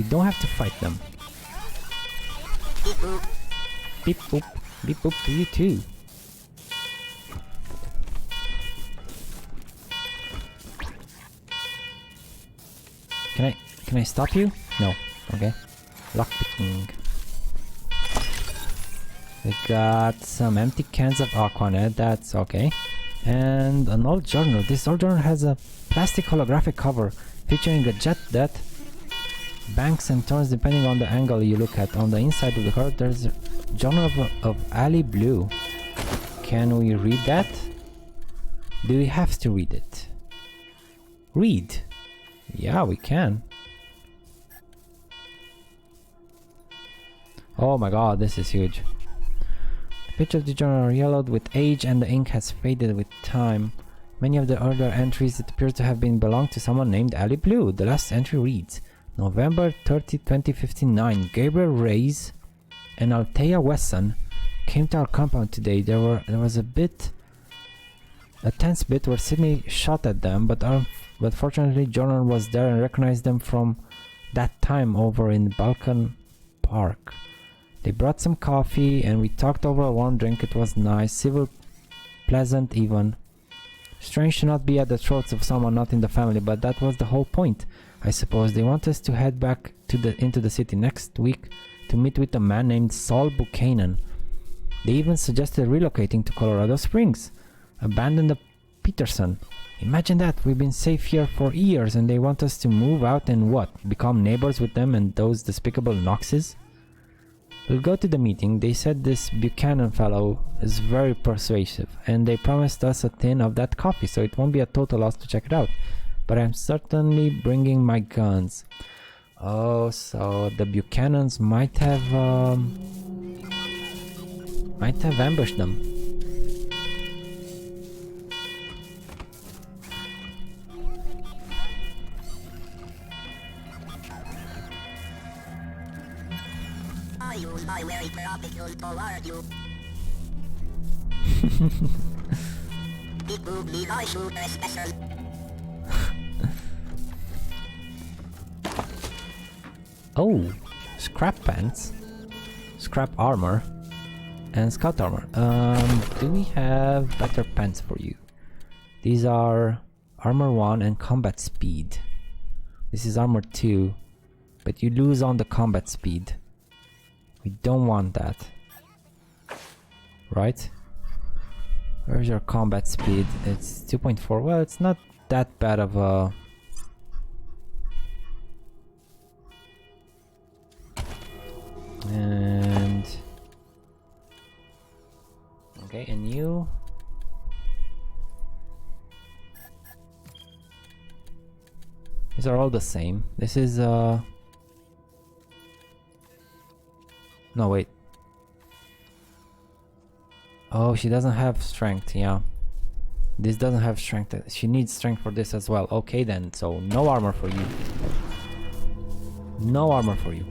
You don't have to fight them. Beep boop. Beep boop. Beep boop to you too. Can I stop you? No. Okay. Lockpicking. We got some empty cans of Aquanet, that's okay. And an old journal. This old journal has a plastic holographic cover featuring a jet that banks and turns depending on the angle you look at. On the inside of the cover there's a journal of Ali Blue. Can we read that? Do we have to read it? Read? Yeah, we can. Oh my god, this is huge. The pages of the journal are yellowed with age and the ink has faded with time. Many of the earlier entries it appears to have been belonged to someone named Ali Blue. The last entry reads, November 30, 2059, Gabriel Reyes and Althea Wesson came to our compound today. There was a tense bit where Sydney shot at them, but fortunately Jordan was there and recognized them from that time over in Balkan Park. They brought some coffee and we talked over a warm drink. It was nice, civil, pleasant even. Strange to not be at the throats of someone not in the family, but that was the whole point. I suppose they want us to head back into the city next week to meet with a man named Saul Buchanan. They even suggested relocating to Colorado Springs. Abandon the Peterson. Imagine that, we've been safe here for years and they want us to move out and what? Become neighbors with them and those despicable Knoxes? We'll go to the meeting. They said this Buchanan fellow is very persuasive and they promised us a tin of that coffee, so it won't be a total loss to check it out. But I'm certainly bringing my guns. Oh, so the Buchanans might have ambushed them. I use my very tropical polar tube. Beep boop, need I shoot a special? Oh, scrap pants, scrap armor, and scout armor. Do we have better pants for you? These are armor 1 and combat speed. This is armor 2, but you lose on the combat speed. We don't want that. Right? Where's your combat speed? It's 2.4. Well, it's not that bad of a... And... Okay, and you... These are all the same. This is no, wait. Oh, she doesn't have strength, yeah. This doesn't have strength. She needs strength for this as well. Okay then, so no armor for you. No armor for you.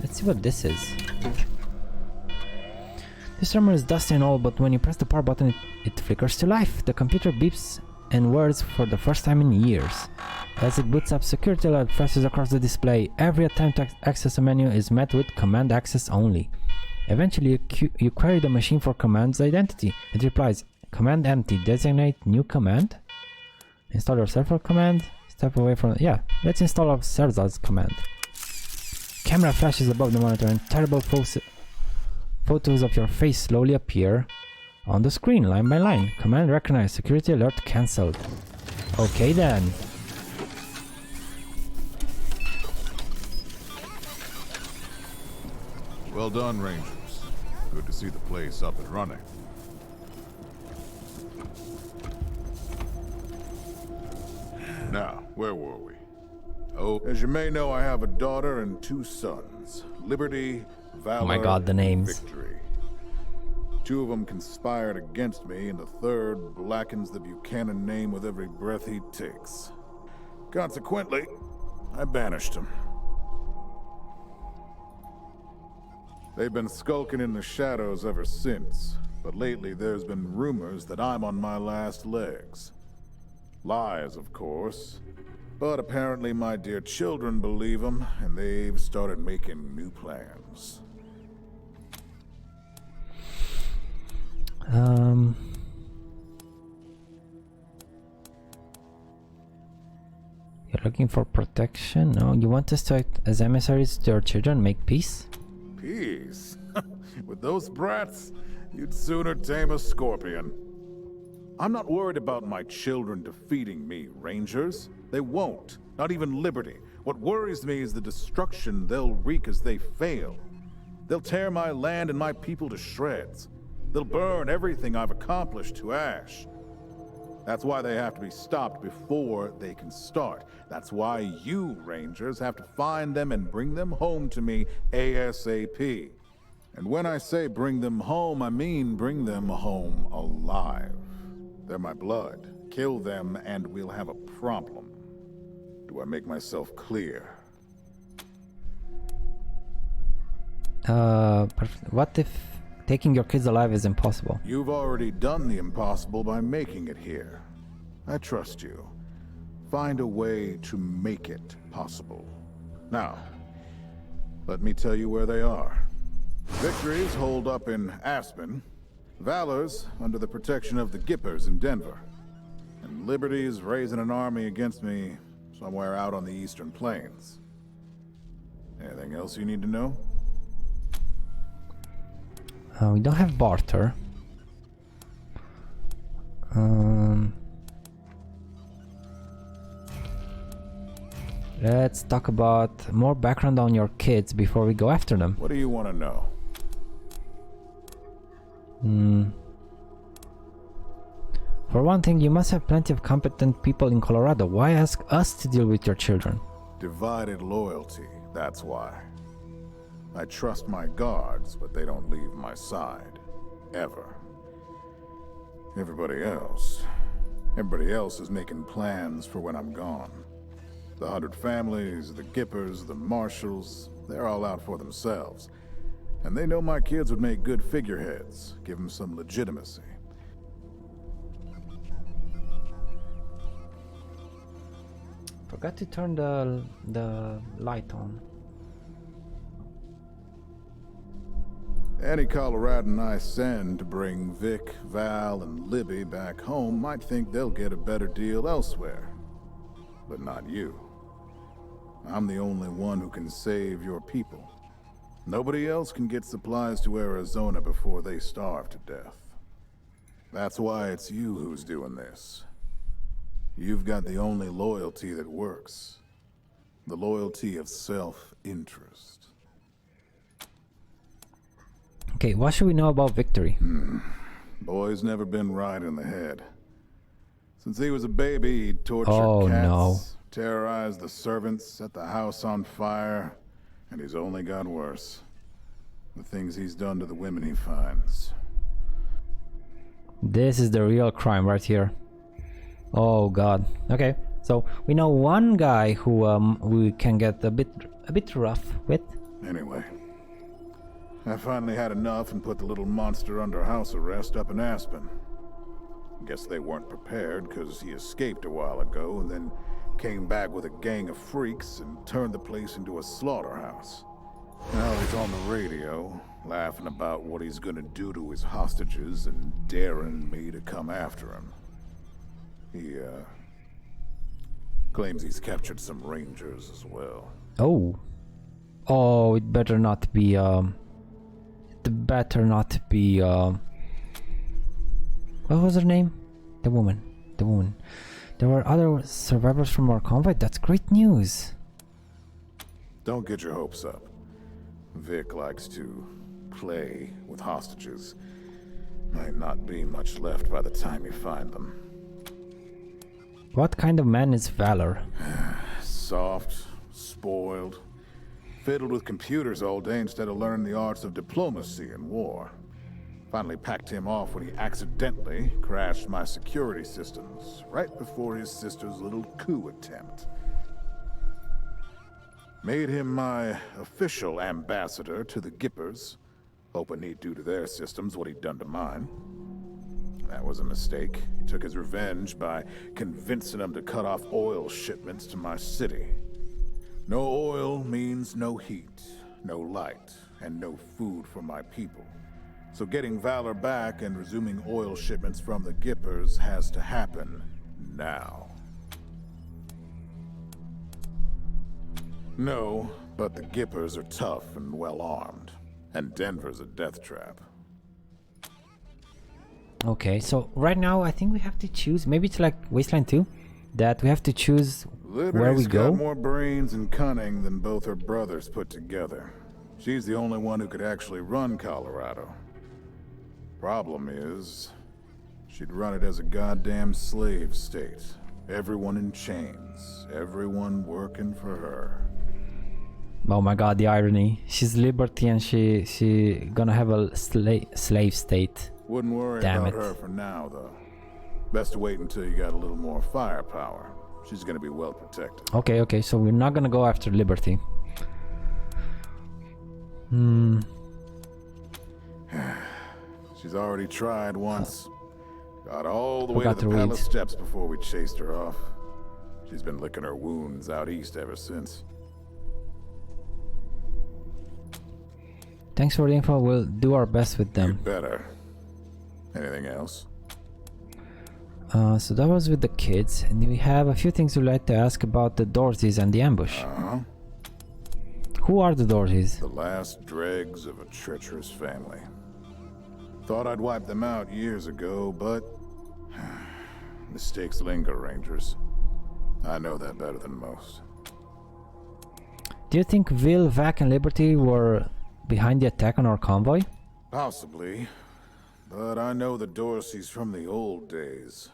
Let's see what this is. This armor is dusty and all, but when you press the power button, it flickers to life. The computer beeps and whirs for the first time in years. As it boots up, security alert flashes across the display. Every attempt to access a menu is met with command access only. Eventually, you query the machine for command's identity. It replies, command empty, designate new command. Install your Serval command. Step away from... Yeah, let's install our Serval's command. Camera flashes above the monitor and terrible photos of your face slowly appear on the screen, line by line. Command recognized. Security alert cancelled. Okay then. Well done, Rangers. Good to see the place up and running. Now, where were we? Oh, as you may know, I have a daughter and 2 sons. Liberty, Valor, Oh my god, the names. Victory. 2 of them conspired against me, and the 3rd blackens the Buchanan name with every breath he takes. Consequently, I banished him. They've been skulking in the shadows ever since, but lately there's been rumors that I'm on my last legs. Lies, of course, but apparently my dear children believe them, and they've started making new plans. You're looking for protection? No, you want us to act as emissaries to your children, make peace? Peace? With those brats, you'd sooner tame a scorpion. I'm not worried about my children defeating me, Rangers. They won't. Not even Liberty. What worries me is the destruction they'll wreak as they fail. They'll tear my land and my people to shreds. They'll burn everything I've accomplished to ash. That's why they have to be stopped before they can start. That's why you, Rangers, have to find them and bring them home to me ASAP. And when I say bring them home, I mean bring them home alive. They're my blood. Kill them and we'll have a problem. Do I make myself clear? What if taking your kids alive is impossible? You've already done the impossible by making it here. I trust you. Find a way to make it possible. Now, let me tell you where they are. Victory's holed up in Aspen. Valor's under the protection of the Gippers in Denver. And Liberty's raising an army against me somewhere out on the Eastern Plains. Anything else you need to know? We don't have barter. Let's talk about more background on your kids before we go after them. What do you want to know? For one thing, you must have plenty of competent people in Colorado. Why ask us to deal with your children? Divided loyalty, that's why. I trust my guards, but they don't leave my side. Ever. Everybody else is making plans for when I'm gone. The 100 families, the Gippers, the Marshals, they're all out for themselves. And they know my kids would make good figureheads, give them some legitimacy. Forgot to turn the light on. Any Coloradan I send to bring Vic, Val, and Libby back home might think they'll get a better deal elsewhere. But not you. I'm the only one who can save your people. Nobody else can get supplies to Arizona before they starve to death. That's why it's you who's doing this. You've got the only loyalty that works. The loyalty of self-interest. Okay, what should we know about Victory? Boy's never been right in the head. Since he was a baby, he'd tortured cats, no. terrorized the servants, set the house on fire, and he's only got worse. The things he's done to the women he finds. This is the real crime right here. Oh god. Okay, so we know one guy who we can get a bit rough with. Anyway, I finally had enough and put the little monster under house arrest up in Aspen. Guess they weren't prepared because he escaped a while ago and then came back with a gang of freaks and turned the place into a slaughterhouse. Now he's on the radio, laughing about what he's gonna do to his hostages and daring me to come after him. He, claims he's captured some Rangers as well. Oh, it better not be, what was her name? The woman. There were other survivors from our convoy? That's great news. Don't get your hopes up. Vic likes to play with hostages. Might not be much left by the time you find them. What kind of man is Valor? Soft, spoiled, fiddled with computers all day instead of learning the arts of diplomacy and war. Finally packed him off when he accidentally crashed my security systems right before his sister's little coup attempt. Made him my official ambassador to the Gippers, hoping he'd do to their systems what he'd done to mine. That was a mistake. He took his revenge by convincing them to cut off oil shipments to my city. No oil means no heat, no light, and no food for my people. So getting Valor back and resuming oil shipments from the Gippers has to happen now. No, but the Gippers are tough and well-armed, and Denver's a death trap. Okay, so right now I think we have to choose. Maybe it's like Wasteland 2, that we have to choose where we Liberty's go. got more brains and cunning than both her brothers put together. She's the only one who could actually run Colorado. Problem is, she'd run it as a goddamn slave state. Everyone in chains, everyone working for her. Oh my god, the irony. She's Liberty and she gonna have a slave state. Wouldn't worry Damn about it. her for now, though. Best to wait until you got a little more firepower. She's gonna be well protected. Okay, so we're not gonna go after Liberty. She's already tried once. Got all the way Forgot to the to read. palace steps before we chased her off. She's been licking her wounds out east ever since. Thanks for the info, we'll do our best with them. You'd better. Anything else? So that was with the kids, and we have a few things we'd like to ask about the Dorseys and the ambush. Uh-huh. Who are the Dorseys? The last dregs of a treacherous family. Thought I'd wipe them out years ago, but mistakes linger, Rangers. I know that better than most. Do you think Will, Vac, and Liberty were behind the attack on our convoy? Possibly, but I know the Dorseys from the old days.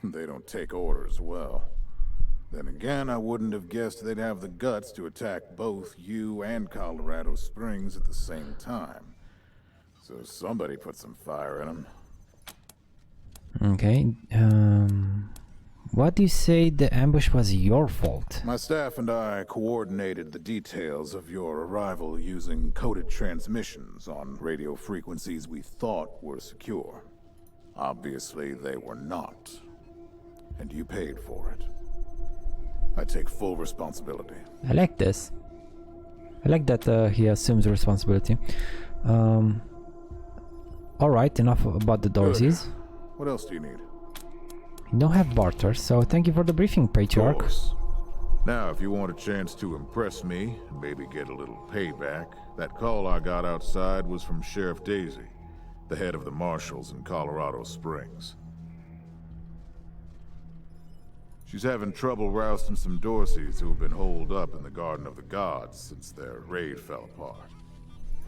They don't take orders well. Then again, I wouldn't have guessed they'd have the guts to attack both you and Colorado Springs at the same time. So somebody put some fire in them. Okay, what do you say the ambush was your fault? My staff and I coordinated the details of your arrival using coded transmissions on radio frequencies we thought were secure. Obviously, they were not. And you paid for it. I take full responsibility. I like this. I like that he assumes responsibility. Alright, enough about the Dorseys. What else do you need? You don't have barter, so thank you for the briefing, Of Patriarch. course. Now, if you want a chance to impress me, and maybe get a little payback, that call I got outside was from Sheriff Daisy, the head of the marshals in Colorado Springs. She's having trouble rousting some Dorseys who have been holed up in the Garden of the Gods since their raid fell apart.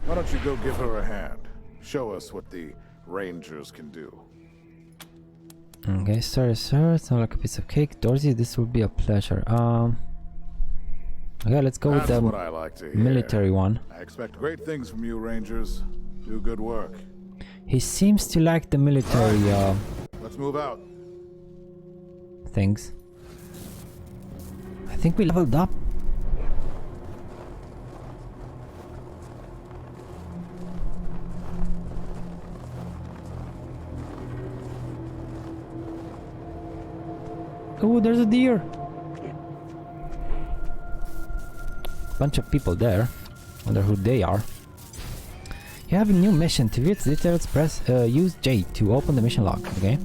Why don't you go give her a hand? Show us what the Rangers can do. Okay, sorry sir, it's not like a piece of cake. Dorsey, this will be a pleasure. Okay, let's go with That's the what I like to hear. military one. I expect great things from you, Rangers. Do good work. He seems to like the military Let's move out. things. I think we leveled up. Oh, there's a deer. Bunch of people there. Wonder who they are. You have a new mission. To view its details, press use J to open the mission log. Okay.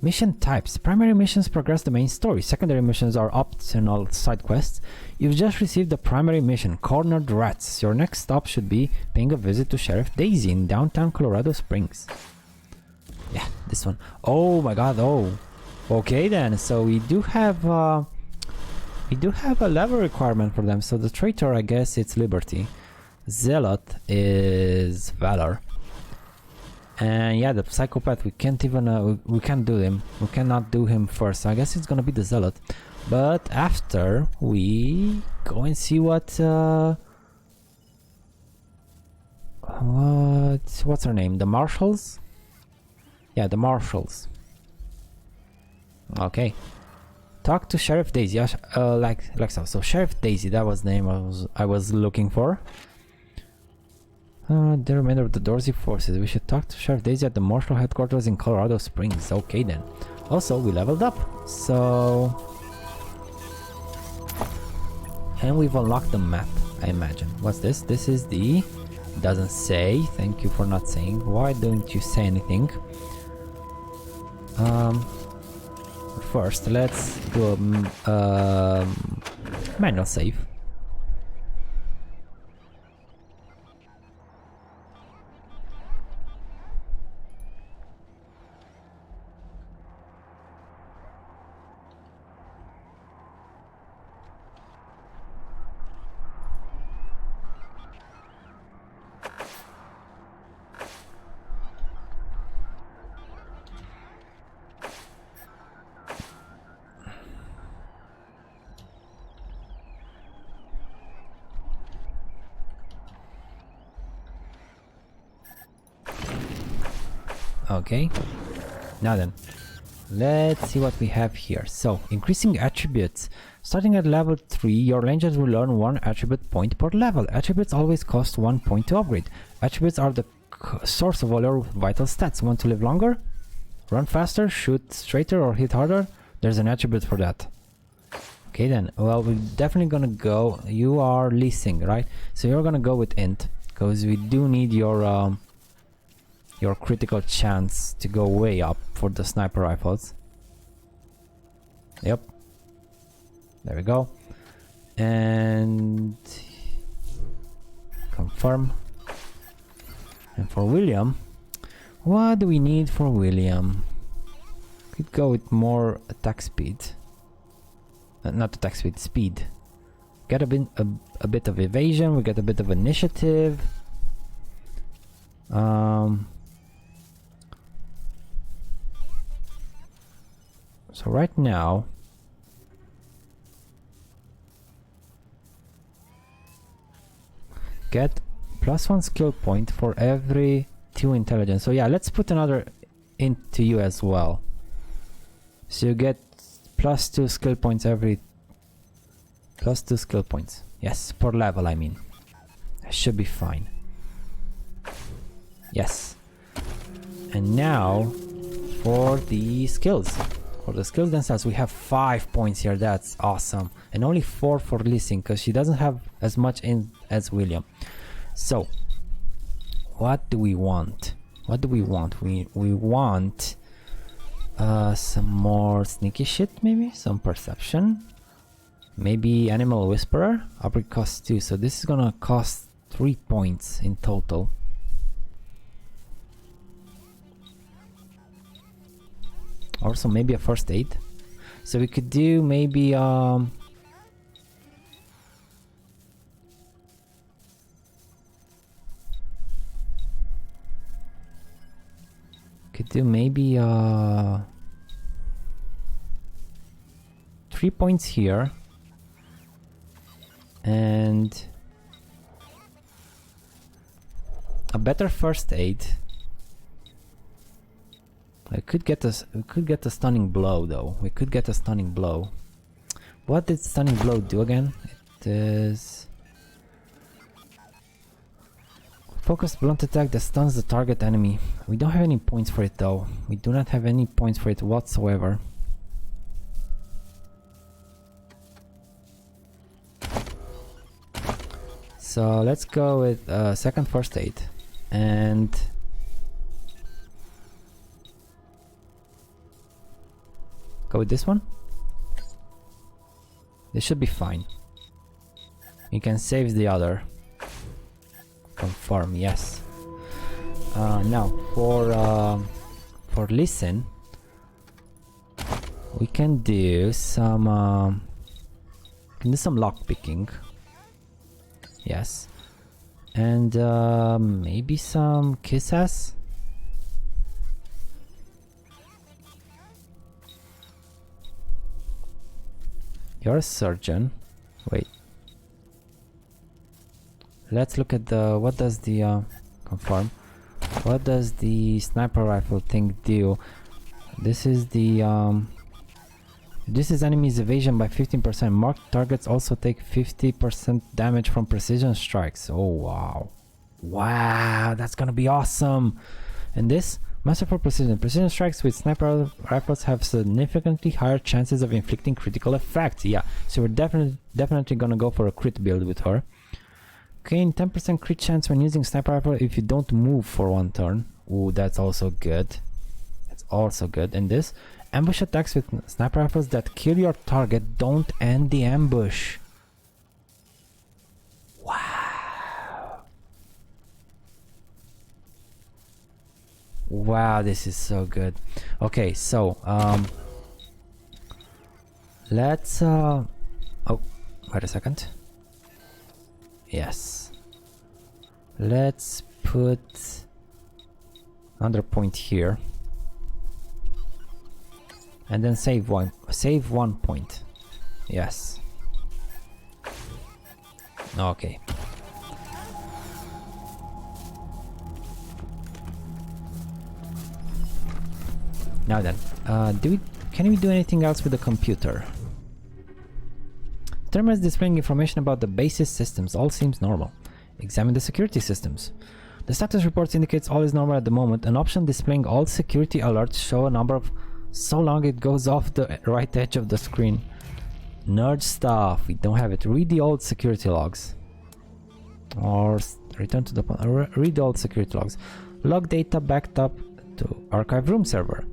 Mission types. Primary missions progress the main story. Secondary missions are optional side quests. You've just received the primary mission, Cornered Rats. Your next stop should be paying a visit to Sheriff Daisy in downtown Colorado Springs. Yeah, this one. Oh my god, oh. Okay then, so we do have a level requirement for them. So the traitor, I guess it's Liberty. Zealot is Valor. And yeah, the psychopath, we can't even we can't do him. We cannot do him first. So I guess it's gonna be the Zealot. But after we go and see what's her name? The Marshals? Yeah, the Marshals. Okay. Talk to Sheriff Daisy. Like so. So Sheriff Daisy, that was the name I was looking for. The remainder of the Dorsey forces. We should talk to Sheriff Daisy at the Marshal headquarters in Colorado Springs. Okay then. Also, we leveled up. So... And we've unlocked the map, I imagine. What's this? This is the... Doesn't say. Thank you for not saying. Why don't you say anything? First, let's do a manual save. Okay, now then, let's see what we have here. So, increasing attributes. Starting at level 3, your rangers will earn 1 attribute point per level. Attributes always cost 1 point to upgrade. Attributes are the source of all your vital stats. Want to live longer? Run faster, shoot straighter, or hit harder? There's an attribute for that. Okay then, well, we're definitely gonna go... You are leasing, right? So you're gonna go with int, because we do need your critical chance to go way up for the sniper rifles. Yep. There we go. And confirm. And for William, what do we need for William? Could go with more attack speed. Not attack speed, speed. Get a bit of evasion, we get a bit of initiative. So right now, get +1 skill point for every 2 intelligence. So yeah, let's put another into you as well. So you get +2 skill points every... +2 skill points. Yes, per level I mean. That should be fine. Yes. And now, for the skills. For the skills themselves, we have 5 points here. That's awesome. And only 4 for leasing, because she doesn't have as much in as William. So, what do we want? What do we want? We want some more sneaky shit, maybe? Some perception. Maybe Animal Whisperer. Upgrade costs 2. So this is gonna cost 3 points in total. Also maybe a first aid. So we could do maybe could do maybe 3 points here and a better first aid. We could get a stunning blow though. We could get a stunning blow. What did stunning blow do again? It is focused blunt attack that stuns the target enemy. We don't have any points for it though. We do not have any points for it whatsoever. So let's go with second first aid and go with this one. This should be fine. You can save the other. Confirm, yes. Now for listen, we can do some lock picking. Yes, and maybe some kiss ass. You're a surgeon. Wait. Let's look at the... What does the... confirm. What does the sniper rifle thing do? This is the... this is enemy's evasion by 15%. Marked targets also take 50% damage from precision strikes. Oh, wow. Wow, that's gonna be awesome. And this, masterful precision. Precision strikes with sniper rifles have significantly higher chances of inflicting critical effects. Yeah, so we're definitely gonna go for a crit build with her. Gain 10% crit chance when using sniper rifle if you don't move for one turn. Ooh, that's also good. That's also good. And this, ambush attacks with sniper rifles that kill your target don't end the ambush. Wow. Wow, this is so good. Okay, so let's oh, wait a second. Yes. Let's put another point here. And then save one point. Yes. Okay. Now then, can we do anything else with the computer? Terminal is displaying information about the base's systems. All seems normal. Examine the security systems. The status reports indicates all is normal at the moment. An option displaying all security alerts show a number of so long it goes off the right edge of the screen. Nerd stuff. We don't have it. Read the old security logs. Or return to the read the old security logs. Log data backed up to archive room server.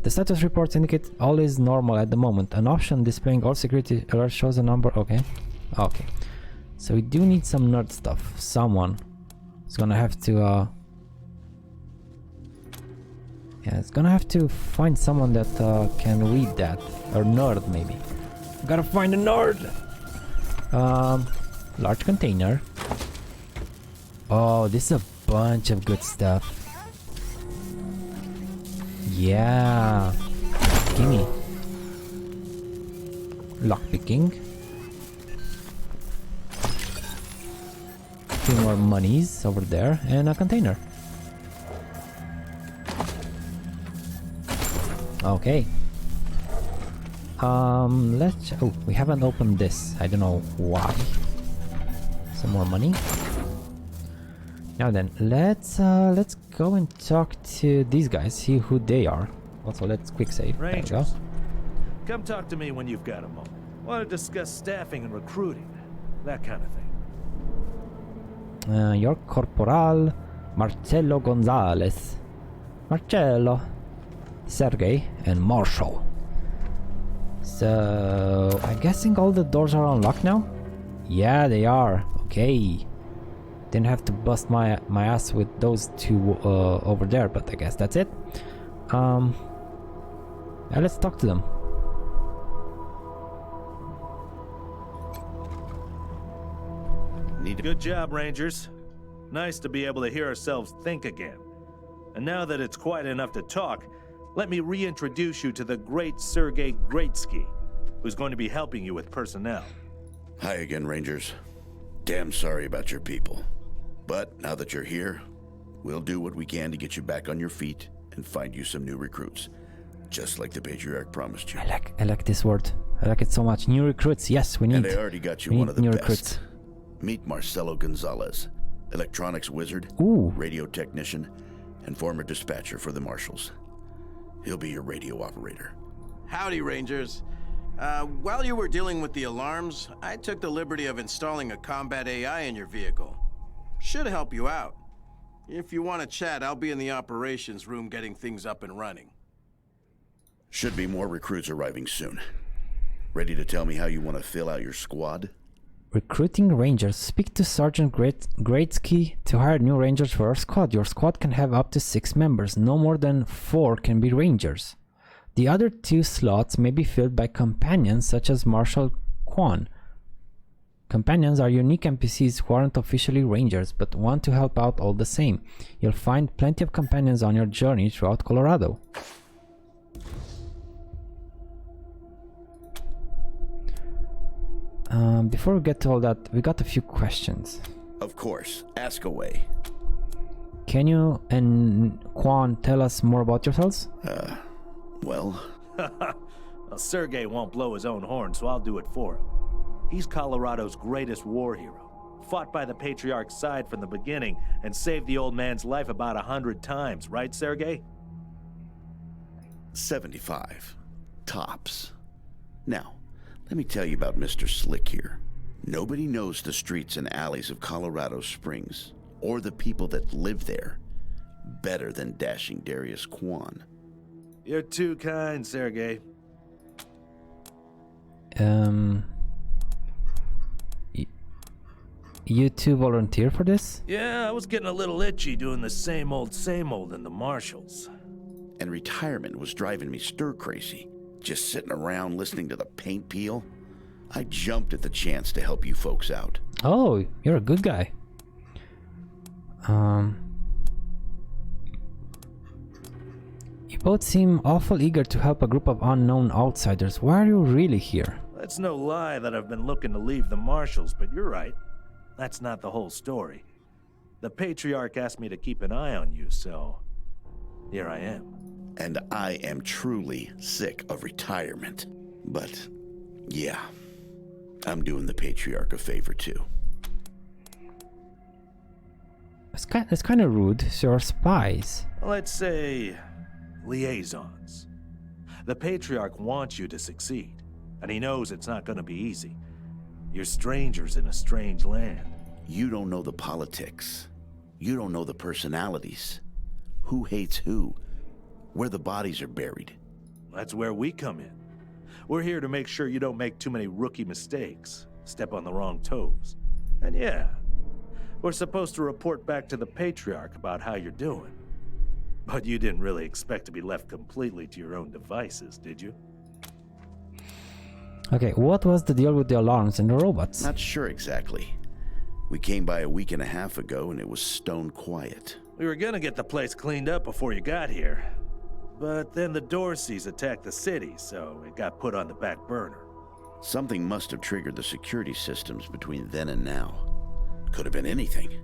The status reports indicate all is normal at the moment. An option displaying all security alerts shows a number. Okay. Okay. So we do need some nerd stuff. Someone is gonna have to yeah, it's gonna have to find someone that can read that. Or nerd maybe. Gotta find a nerd! Large container. Oh, this is a bunch of good stuff. Yeah. Gimme. Lockpicking. Two more monies over there and a container. Okay. Let's. Oh, we haven't opened this. I don't know why. Some more money. Now then, let's go and talk to these guys, see who they are. Also, let's quick save. Rangers, there we go. come talk to me when you've got a moment. Want to discuss staffing and recruiting, that kind of thing. Your Corporal Marcello Gonzalez. Marcello, Sergey, and Marshall. So, I'm guessing all the doors are unlocked now? Yeah, they are. Okay. Didn't have to bust my ass with those two over there, but I guess that's it. Yeah, let's talk to them. Good job, Rangers. Nice to be able to hear ourselves think again. And now that it's quiet enough to talk, let me reintroduce you to the great Sergei Greatsky, who's going to be helping you with personnel. Hi again, Rangers. Damn sorry about your people. But now that you're here, we'll do what we can to get you back on your feet and find you some new recruits. Just like the Patriarch promised you. I like this word. I like it so much. New recruits. Yes, we need. And I already got you one of the new best. recruits. Meet Marcelo Gonzalez, electronics wizard, Ooh. radio technician, and former dispatcher for the Marshals. He'll be your radio operator. Howdy, Rangers. While you were dealing with the alarms, I took the liberty of installing a combat AI in your vehicle. Should help you out. If you want to chat, I'll be in the operations room getting things up and running. Should be more recruits arriving soon. Ready to tell me how you want to fill out your squad? Recruiting Rangers. Speak to Sergeant Greatsky to hire new Rangers for our squad. Your squad can have up to 6 members. No more than 4 can be Rangers. The other 2 slots may be filled by companions such as Marshal Quan. Companions are unique NPCs who aren't officially Rangers but want to help out all the same. You'll find plenty of companions on your journey throughout Colorado. Before we get to all that, we got a few questions. Of course, ask away. Can you and Quan tell us more about yourselves? Well, Well, Sergei won't blow his own horn, so I'll do it for him. He's Colorado's greatest war hero, fought by the Patriarch's side from the beginning and saved the old man's life about 100 times, right, Sergei? 75. Tops. Now, let me tell you about Mr. Slick here. Nobody knows the streets and alleys of Colorado Springs, or the people that live there, better than dashing Darius Kwan. You're too kind, Sergei. You two volunteer for this? Yeah, I was getting a little itchy doing the same old in the marshals. And retirement was driving me stir-crazy. Just sitting around listening to the paint peel. I jumped at the chance to help you folks out. Oh, you're a good guy. You both seem awful eager to help a group of unknown outsiders. Why are you really here? It's no lie that I've been looking to leave the marshals, but you're right. That's not the whole story. The Patriarch asked me to keep an eye on you, so here I am. And I am truly sick of retirement. But, yeah, I'm doing the Patriarch a favor too. It's kind of rude. So you're spies. Let's say liaisons. The Patriarch wants you to succeed, and he knows it's not going to be easy. You're strangers in a strange land. You don't know the politics. You don't know the personalities. Who hates who? Where the bodies are buried. That's where we come in. We're here to make sure you don't make too many rookie mistakes, step on the wrong toes. And yeah, we're supposed to report back to the Patriarch about how you're doing. But you didn't really expect to be left completely to your own devices, did you? Okay, what was the deal with the alarms and the robots? Not sure exactly. We came by a week and a half ago and it was stone quiet. We were gonna get the place cleaned up before you got here. But then the Dorseys attacked the city, so it got put on the back burner. Something must have triggered the security systems between then and now. Could have been anything.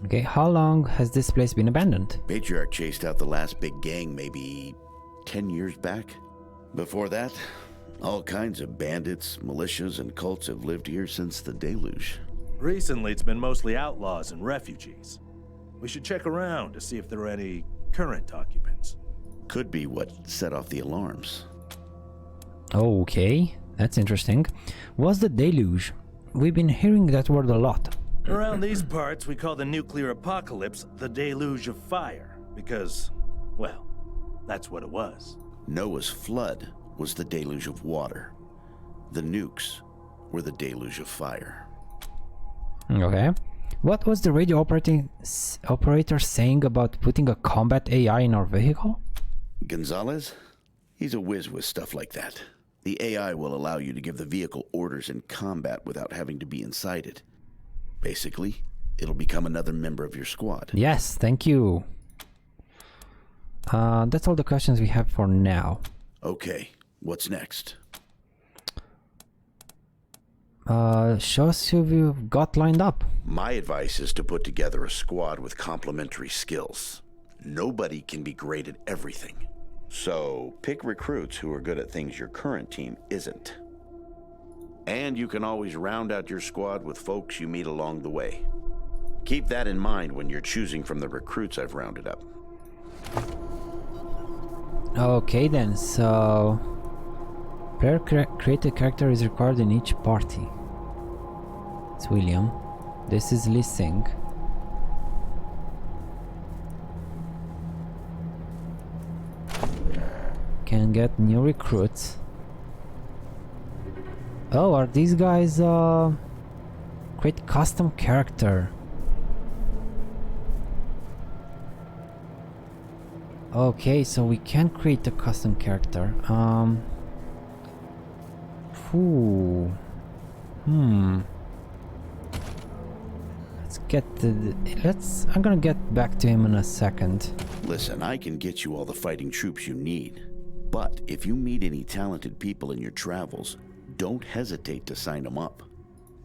Okay, how long has this place been abandoned? Patriarch chased out the last big gang maybe 10 years back. Before that, all kinds of bandits, militias, and cults have lived here since the deluge. Recently, it's been mostly outlaws and refugees. We should check around to see if there are any current occupants. Could be what set off the alarms. Okay, that's interesting. What's the deluge? We've been hearing that word a lot. Around these parts, we call the nuclear apocalypse the deluge of fire, because, well, that's what it was. Noah's flood was the deluge of water. The nukes were the deluge of fire. Okay. What was the radio operator saying about putting a combat AI in our vehicle? Gonzalez? He's a whiz with stuff like that. The AI will allow you to give the vehicle orders in combat without having to be inside it. Basically, it'll become another member of your squad. Yes, thank you. That's all the questions we have for now. Okay, what's next? Show us who you've got lined up. My advice is to put together a squad with complementary skills. Nobody can be great at everything. So, pick recruits who are good at things your current team isn't. And you can always round out your squad with folks you meet along the way. Keep that in mind when you're choosing from the recruits I've rounded up. Okay then, so... Player created character is required in each party. It's William. This is Lee Sing. Can get new recruits. Oh, are these guys create custom character? Okay, so we can create a custom character. Let's get the. I'm gonna get back to him in a second. Listen, I can get you all the fighting troops you need. But if you meet any talented people in your travels, don't hesitate to sign them up.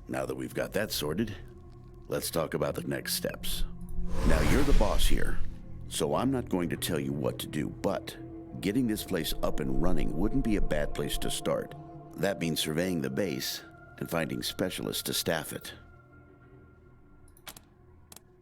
Now that we've got that sorted, let's talk about the next steps. Now you're the boss here, so I'm not going to tell you what to do, but getting this place up and running wouldn't be a bad place to start. That means surveying the base and finding specialists to staff it.